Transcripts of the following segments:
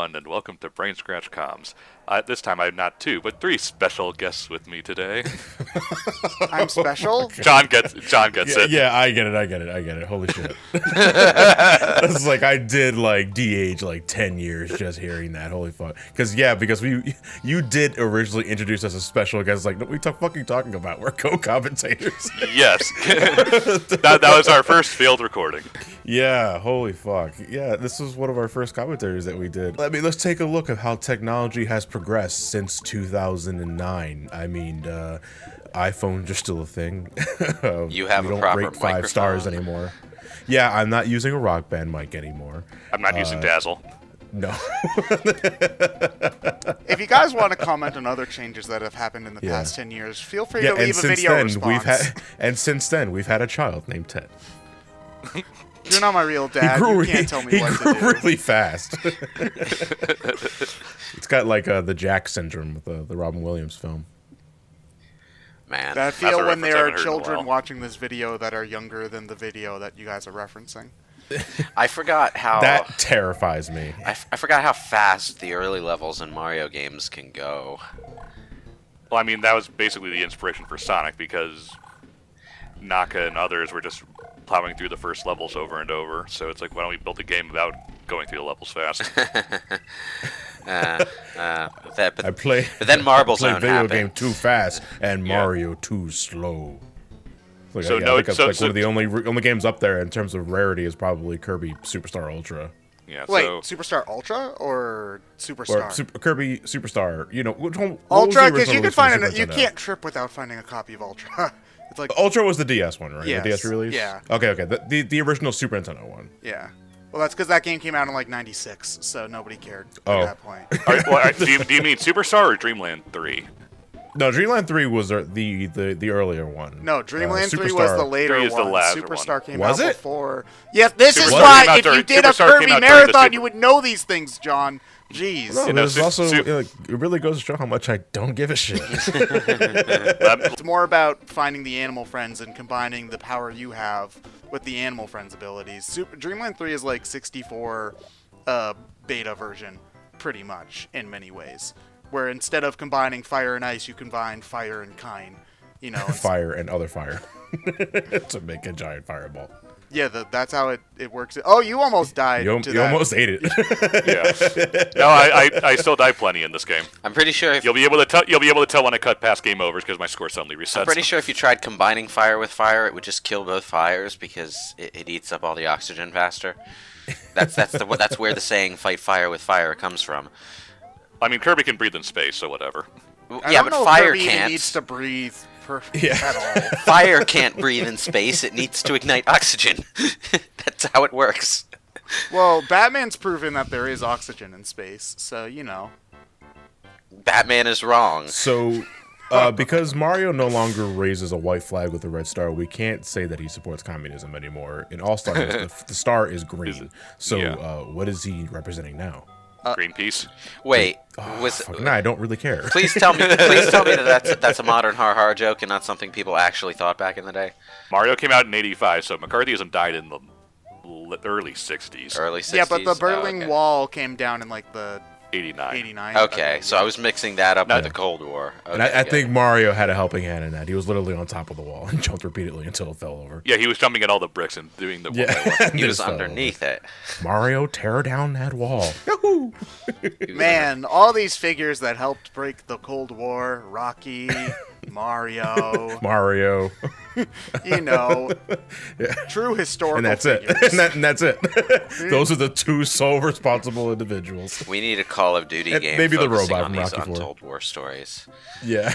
everyone, and welcome to Brainscratch Comms. This time I have not two, but three special guests with me today. I'm special? John gets it. Yeah, I get it. Holy shit. It's like I did like de-age like 10 years just hearing that. Holy fuck. Because you did originally introduce us as special guests. Like, what are we fucking talking about? We're co-commentators. Yes. that was our first failed recording. Yeah, holy fuck. Yeah, this was one of our first commentaries that we did. Let's take a look at how technology has progressed since 2009. I mean, iPhones are still a thing. You have we a proper don't rate 5 stars anymore. Yeah, I'm not using a Rock Band mic anymore. I'm not using Dazzle. No. If you guys want to comment on other changes that have happened in the past 10 years, feel free to leave a video response. And since then, we've had a child named Ted. You're not my real dad. You can't tell me what to do. He grew really fast. It's got like the Jack syndrome with the Robin Williams film. Man, I feel when there are children watching this video that are younger than the video that you guys are referencing. I forgot how... That terrifies me. I forgot how fast the early levels in Mario games can go. Well, I mean, that was basically the inspiration for Sonic, because Naka and others were just plowing through the first levels over and over. So it's like, why don't we build a game without going through the levels fast? But then Marble Zone happened. Video game happened. too fast and Mario too slow. Like, so I think one of the only games up there in terms of rarity is probably Kirby Superstar Ultra. Yeah. Wait, Superstar Ultra or Superstar? Or Kirby Superstar. You know, which one? Ultra, because you can find you can't trip without finding a copy of Ultra. It's like Ultra was the DS one, right? Yes. The DS release. Yeah. Okay. The original Super Nintendo one. Yeah. Well, that's because that game came out in like '96, so nobody cared at that point. Do you mean Superstar or Dreamland 3? No, Dreamland 3 was the earlier one. No, Dreamland 3 was the later one. Superstar came out before. Yes, this is why if you did a Kirby marathon, you would know these things, John. Jeez. No, there's also it really goes to show how much I don't give a shit. It's more about finding the animal friends and combining the power you have with the animal friends' abilities. Dreamland 3 is like 64 beta version, pretty much, in many ways. Where instead of combining fire and ice, you combine fire and kind. You know, fire and other fire to make a giant fireball. Yeah, that's how it works. Oh, you almost died. You almost ate it. Yeah. No, I still die plenty in this game. I'm pretty sure you'll be able to tell when I cut past game overs because my score suddenly resets. I'm pretty sure if you tried combining fire with fire, it would just kill both fires because it eats up all the oxygen faster. That's where the saying "fight fire with fire" comes from. I mean, Kirby can breathe in space, so whatever. Yeah, but fire Kirby can't. Even needs to breathe at all. Fire can't breathe in space. It needs to ignite oxygen. That's how it works. Well, Batman's proven that there is oxygen in space, so you know. Batman is wrong. So, because Mario no longer raises a white flag with a red star, we can't say that he supports communism anymore. In All-Stars, the star is green. So, what is he representing now? Greenpeace. Wait, no, I don't really care. Please tell me that that's a modern har joke and not something people actually thought back in the day. Mario came out in '85, so McCarthyism died in the early '60s. Early '60s. Yeah, but the Berlin Wall came down in like the '89. Okay, so I was mixing that up with the Cold War. Okay, and I think Mario had a helping hand in that. He was literally on top of the wall and jumped repeatedly until it fell over. Yeah, he was jumping at all the bricks and doing the one. He was underneath it. Mario, tear down that wall. Man, all these figures that helped break the Cold War, Rocky, Mario. You know, true historical and that's figures. it. And that's it. Those are the two sole responsible individuals. We need a Call of Duty game maybe the focusing robot on from these Rocky IV. untold war stories. Yeah.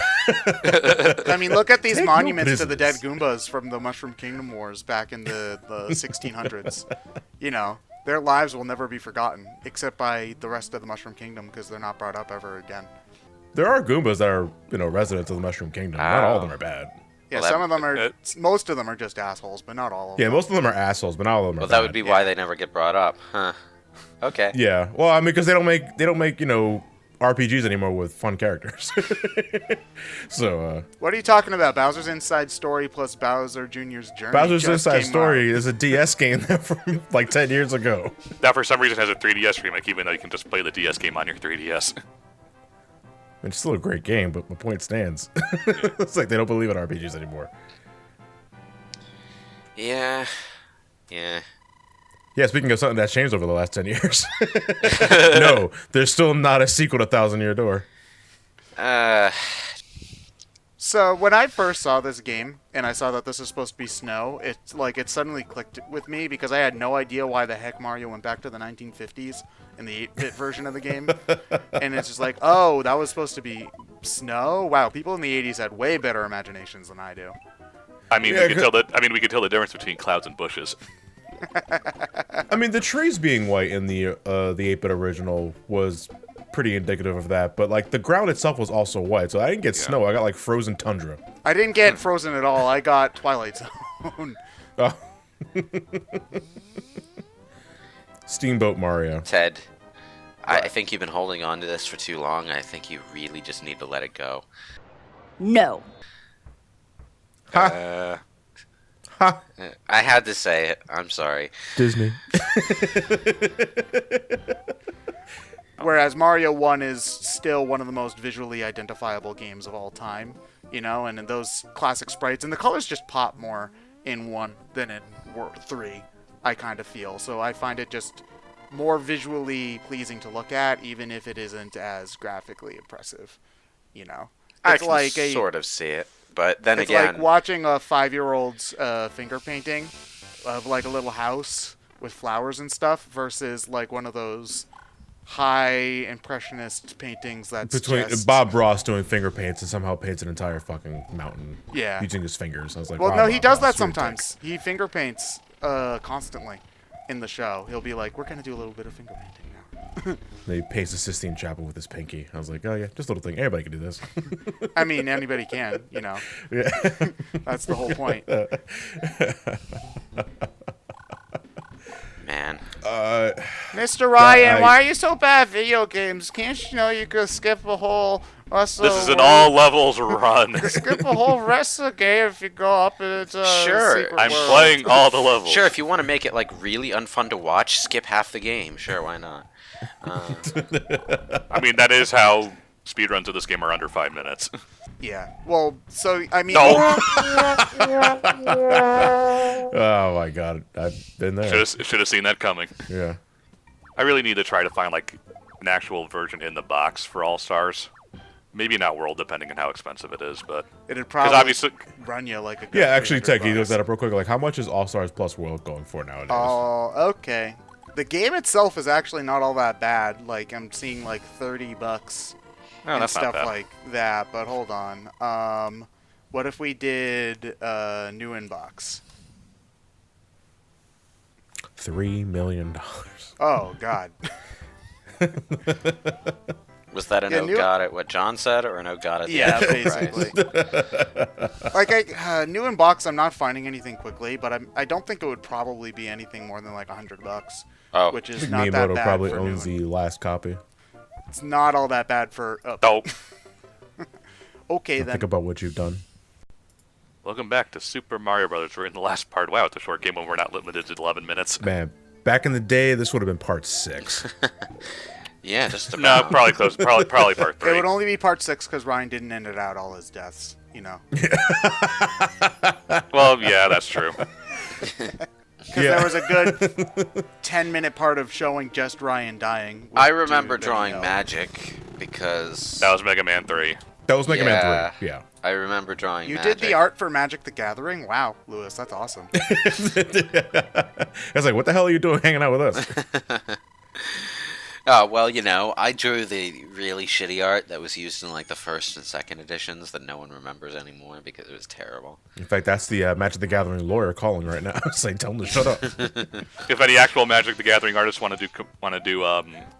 I mean, look at these monuments to the dead Goombas from the Mushroom Kingdom Wars back in the 1600s. You know, their lives will never be forgotten, except by the rest of the Mushroom Kingdom, because they're not brought up ever again. There are Goombas that are, residents of the Mushroom Kingdom. Not all of them are bad. Yeah, some of them are. Most of them are just assholes, but not all of them. Yeah, most of them are assholes, but not all of them are bad. Well, that would be why they never get brought up, huh? Okay. Yeah. Well, I mean, because they don't make RPGs anymore with fun characters. So, What are you talking about? Bowser's Inside Story plus Bowser Jr.'s Journey. Bowser's just Inside came Story out. is a DS game from like 10 years ago. That for some reason has a 3DS remake, even though you can just play the DS game on your 3DS. It's still a great game, but my point stands. It's like they don't believe in RPGs anymore. Yeah. Yeah, speaking of something that's changed over the last 10 years. No, there's still not a sequel to Thousand Year Door. So when I first saw this game and I saw that this was supposed to be snow, it suddenly clicked with me because I had no idea why the heck Mario went back to the 1950s in the 8-bit version of the game. And it's just like, oh, that was supposed to be snow? Wow, people in the 80s had way better imaginations than I do. I mean, Yeah, we could tell the difference between clouds and bushes. I mean, the trees being white in the 8-bit original was pretty indicative of that, but like the ground itself was also white, so I didn't get snow. I got like frozen tundra. I didn't get Frozen at all. I got Twilight Zone. Oh. Steamboat Mario. Ted, I think you've been holding on to this for too long. I think you really just need to let it go. No. Ha. I had to say it. I'm sorry. Disney. Whereas Mario 1 is still one of the most visually identifiable games of all time, you know, and those classic sprites, and the colors just pop more in 1 than in 3, I kind of feel. So I find it just more visually pleasing to look at, even if it isn't as graphically impressive, you know. I can sort of see it, but then It's again... like watching a 5-year-old's finger painting of like a little house with flowers and stuff versus like one of those high impressionist paintings that's Between just... Bob Ross doing finger paints and somehow paints an entire fucking mountain. Yeah. Using his fingers. I was like, Well, wow, no, he Bob does Ross, that you're a dick. sometimes. He finger paints constantly in the show. He'll be like, we're going to do a little bit of finger painting now. Then he paints the Sistine Chapel with his pinky. I was like, oh yeah, just a little thing. Everybody can do this. I mean, anybody can, you know. Yeah. That's the whole point. Man. Mr. Ryan, I- why are you so bad at video games? Can't you know you could skip a whole rest of This is the an world? all levels run. Skip a whole rest of the game if you go up into Sure, secret I'm world. playing all the levels. Sure, if you want to make it like really unfun to watch, skip half the game. Sure, why not? I mean, that is how speedruns of this game are under 5 minutes. Yeah. Well, so I mean, No. Oh my god, I've been there. Should have seen that coming. Yeah. I really need to try to find like an actual version in the box for All Stars. Maybe not World, depending on how expensive it is, but it'd probably obviously run you like a good Yeah, actually, Tech, you $300. looked that up real quick. Like, how much is All Stars Plus World going for nowadays? Oh, okay. The game itself is actually not all that bad. Like, I'm seeing like $30 no, and that's not stuff bad. like that. But hold on. What if we did new inbox? $3 million. Oh God. Was that an Yeah, oh god at what John said, or an oh god at the Yeah, actual basically. price? Like, new inbox, I'm not finding anything quickly, but I don't think it would probably be anything more than like $100, Oh, which I is think not that Miyamoto bad probably for owns new. the last copy. It's not all that bad for. Oh, Okay then. Think about what you've done. welcome back to Super Mario Brothers. We're in the last part. Wow, it's a short game when we're not limited to 11 minutes. Man, back in the day, this would have been part 6. yeah, just No, about. probably close. Probably part It 3. would only be part 6 because Ryan didn't end it out all his deaths. You know. Well, yeah, that's true. Because there was a good 10-minute part of showing just Ryan dying. with I remember dude drawing video. magic because That was Mega Man 3. That was Mega Yeah. Man 3. Yeah. I remember drawing You magic. did the art for Magic the Gathering? Wow, Lewis, that's awesome. I was like, what the hell are you doing hanging out with us? Oh, well, you know, I drew the really shitty art that was used in like the first and second editions that no one remembers anymore because it was terrible. In fact, that's the Magic the Gathering lawyer calling right now. It's like, tell him to shut up. If any actual Magic the Gathering artists want to do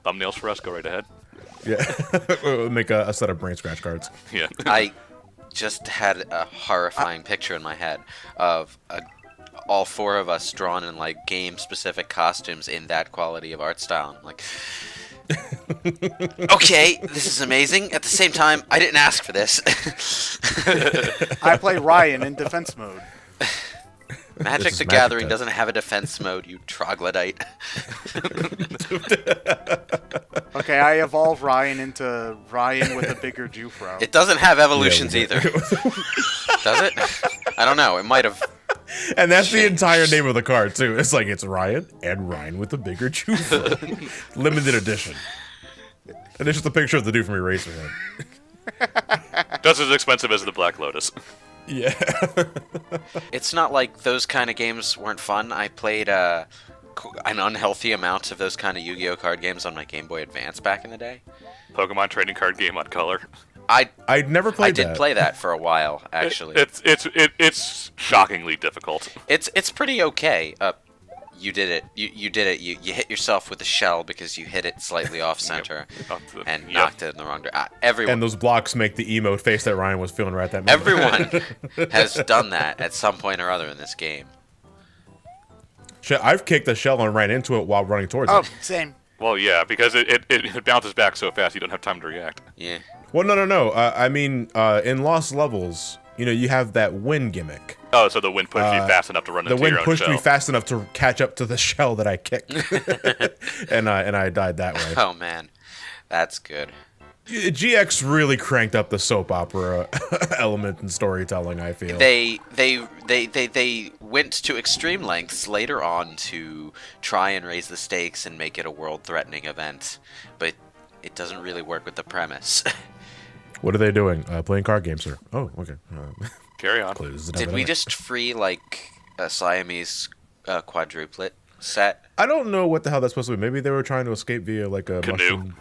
thumbnails for us, go right ahead. Yeah. We'll make a set of brain scratch cards. Yeah. I just had a horrifying picture in my head of all 4 of us drawn in like game-specific costumes in that quality of art style. I'm like, Okay, this is amazing. At the same time, I didn't ask for this. I play Ryan in defense mode. Magic the Gathering doesn't have a defense mode, you troglodyte. Okay, I evolve Ryan into Ryan with a bigger Jufro. It doesn't have evolutions either. Does it? I don't know. It might have. And that's the entire name of the card too. It's like it's Ryan and Ryan with a bigger Jufro. Limited edition. And it's just a picture of the dude from Eraserhead. Just as expensive as the Black Lotus. Yeah. It's not like those kind of games weren't fun. I played an unhealthy amount of those kind of Yu-Gi-Oh card games on my Game Boy Advance back in the day. Pokemon trading card game on color. I'd never played that. I did play that for a while, actually. It's shockingly difficult. It's pretty okay. You did it. You did it. You hit yourself with a shell because you hit it slightly off center and knocked it in the wrong direction. Everyone. And those blocks make the emote face that Ryan was feeling right that moment. Everyone has done that at some point or other in this game. Shit, I've kicked a shell and ran into it while running towards Oh, it. same. Well, yeah, because it bounces back so fast you don't have time to react. Yeah. Well, no. I mean, in Lost Levels, you have that wind gimmick. Oh, so the wind pushed you fast enough to run into The wind your own pushed shell. me fast enough to catch up to the shell that I kicked, and I died that way. Oh man, that's good. GX really cranked up the soap opera element in storytelling, I feel. They went to extreme lengths later on to try and raise the stakes and make it a world-threatening event, but it doesn't really work with the premise. What are they doing? Playing card games, sir. Oh, okay. Carry on. Did we just free, like, a Siamese quadruplet set? I don't know what the hell that's supposed to be. Maybe they were trying to escape via, like, a Canoe. mushroom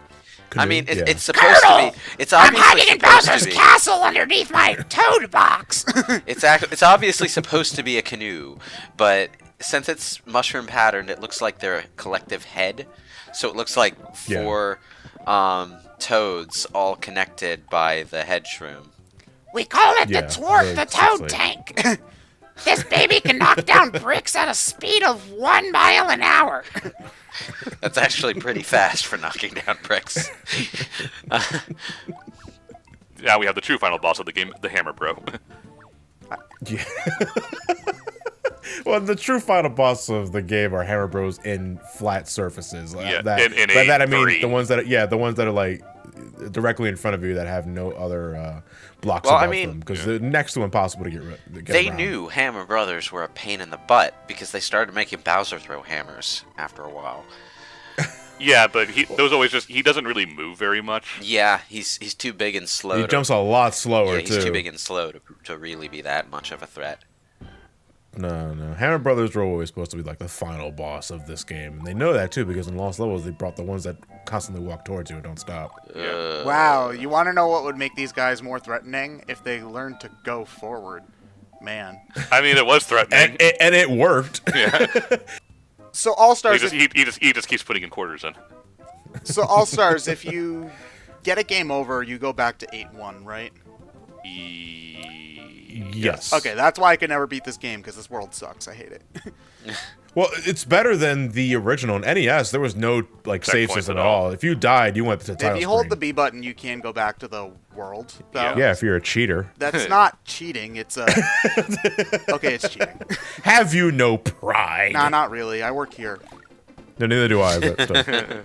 canoe. I mean, Yeah. it's supposed to be. It's obviously I'm hiding in supposed to Bowser's be. castle underneath my toad box. It's obviously supposed to be a canoe, but since it's mushroom patterned, it looks like they're a collective head. So it looks like four toads all connected by the head shroom. We call it Yeah, the Dwarf very the Toad sexy. Tank. This baby can knock down bricks at a speed of 1 mile an hour. That's actually pretty fast for knocking down bricks. Now we have the true final boss of the game, the Hammer Bro. Yeah. Well, the true final boss of the game are Hammer Bros in flat surfaces. Yeah, in by that I mean A3. the ones that are like directly in front of you that have no other blocks Well, I above mean, them because they're next to impossible to get They around. knew Hammer Brothers were a pain in the butt because they started making Bowser throw hammers after a while. Yeah, but he doesn't really move very much. Yeah, he's too big and slow. He jumps a lot slower Yeah, he's too. too big and slow to really be that much of a threat. No. Hammer Brothers were always supposed to be like the final boss of this game. And they know that too because in Lost Levels they brought the ones that constantly walk towards you and don't stop. Wow, you want to know what would make these guys more threatening? If they learned to go forward. Man. I mean, it was threatening. And it worked. Yeah. So All-Stars... he just keeps putting in quarters in. So All-Stars, if you get a game over, you go back to 8-1, right? Yes. Okay, that's why I could never beat this game, because this world sucks. I hate it. Well, it's better than the original. In NES, there was no like save Checkpoints system at at all. all. If you died, you went to the title If you hold screen. the B button, you can go back to the world, though. Yeah, if you're a cheater. That's not cheating, it's Okay, it's cheating. Have you no pride? Nah, not really. I work here. No, neither do I. But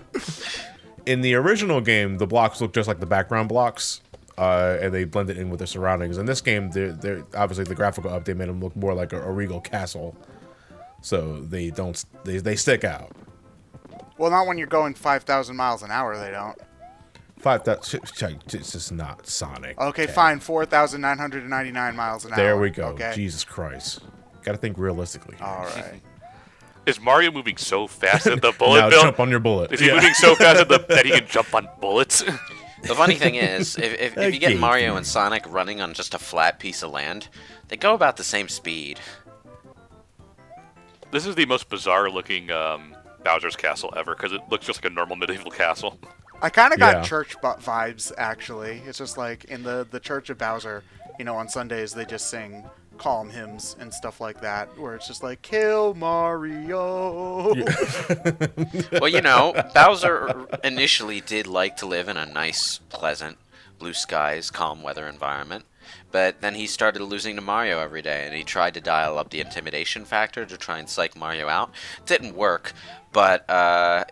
in the original game, the blocks look just like the background blocks, and they blended in with the surroundings. In this game, they're obviously the graphical update made them look more like a regal castle, so they stick out. Well, not when you're going 5,000 miles an hour, they don't. This is not Sonic. Okay, fine. 4,999 miles an hour. There we go. Okay. Jesus Christ. Got to think realistically. All right. Is Mario moving so fast that the bullet Now bill? jump on your bullet. Is he moving so fast that he can jump on bullets? The funny thing is, if you get Okay. Mario and Sonic running on just a flat piece of land, they go about the same speed. This is the most bizarre-looking Bowser's Castle ever, because it looks just like a normal medieval castle. I kind of got Yeah. church vibes, actually. It's just like in the Church of Bowser, on Sundays they just sing calm hymns and stuff like that, where it's just like, kill Mario. Well, you know, Bowser initially did like to live in a nice, pleasant, blue skies, calm weather environment. But then he started losing to Mario every day, and he tried to dial up the intimidation factor to try and psych Mario out. Didn't work, but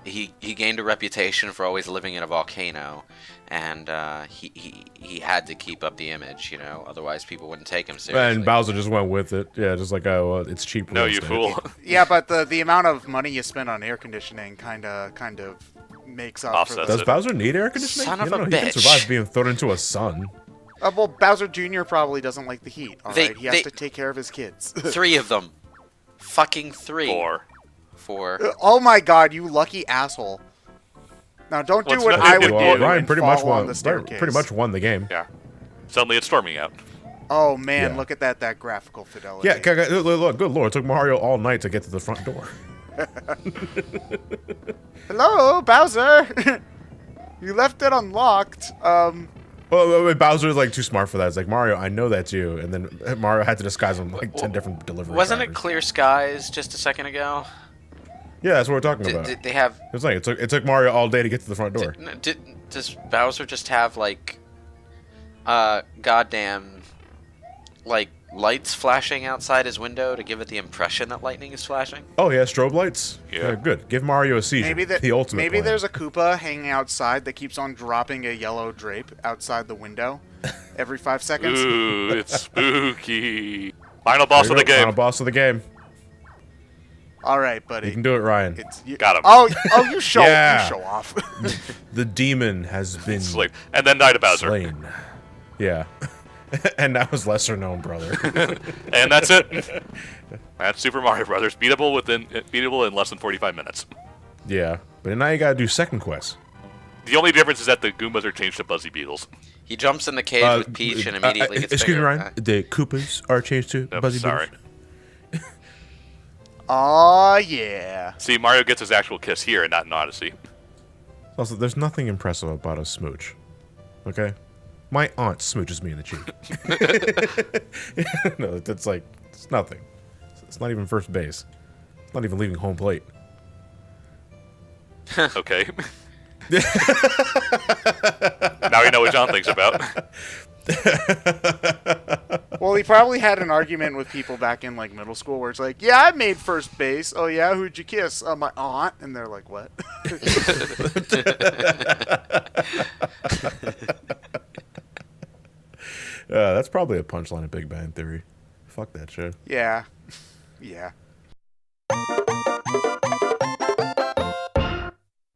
he gained a reputation for always living in a volcano, and he had to keep up the image, you know, otherwise people wouldn't take him seriously. And Bowser just went with it. Yeah, just like, oh, well, it's cheap. No, real you estate. fool. Yeah, but the amount of money you spend on air conditioning kind of makes up for Offsets the... Does Bowser need air conditioning? Son of You don't a know, he can bitch. survive being thrown into a sun. Well, Bowser Jr. probably doesn't like the heat, all They- right? He has to take care of his kids. 3 of them. Fucking 3. 4. 4. Oh my god, you lucky asshole. Now, don't do Well, what it's I not- would Well, do Ryan and pretty fall much on won. the staircase. Pretty much won the game. Yeah. Suddenly it's storming out. Oh man, Yeah. look at that graphical fidelity. Yeah, look, good lord, it took Mario all night to get to the front door. Hello, Bowser. You left it unlocked. Well, Bowser is like too smart for that. It's like, Mario, I know that's you, and then Mario had to disguise him like 10 different delivery. Wasn't it drivers. clear skies just a second ago? Yeah, that's what we're talking about. Did they have... It's like it took Mario all day to get to the front door. Does Bowser just have, like, goddamn, like, lights flashing outside his window to give it the impression that lightning is flashing? Oh yeah, strobe lights. Yeah. Good. Give Mario a seizure. Maybe the ultimate. Maybe plan. there's a Koopa hanging outside that keeps on dropping a yellow drape outside the window every 5 seconds. Ooh, it's spooky. Final boss There of you the go, game. Final boss of the game. All right, buddy. You can do it, Ryan. Got him. Oh, you show Yeah. you show off. The demon has been Sleep. And then Night of Bowser. slain. Yeah. And that was lesser known, brother. And that's it. That's Super Mario Brothers. Beatable in less than 45 minutes. Yeah. But now you gotta do second quest. The only difference is that the Goombas are changed to Buzzy Beetles. He jumps in the cave with Peach and immediately gets excuse bigger. me, Ryan. The Koopas are changed to Oh, Buzzy sorry. Beetles. Oh yeah. See, Mario gets his actual kiss here and not in Odyssey. Also, there's nothing impressive about a smooch. Okay? My aunt smooches me in the cheek. No, that's like, it's nothing. It's not even first base. It's not even leaving home plate. Okay. Now you know what John thinks about. Well, he probably had an argument with people back in like middle school where it's like, yeah, I made first base. Oh yeah, who'd you kiss? My aunt. And they're like, what? That's probably a punchline of Big Bang Theory. Fuck that shit. Yeah. Yeah.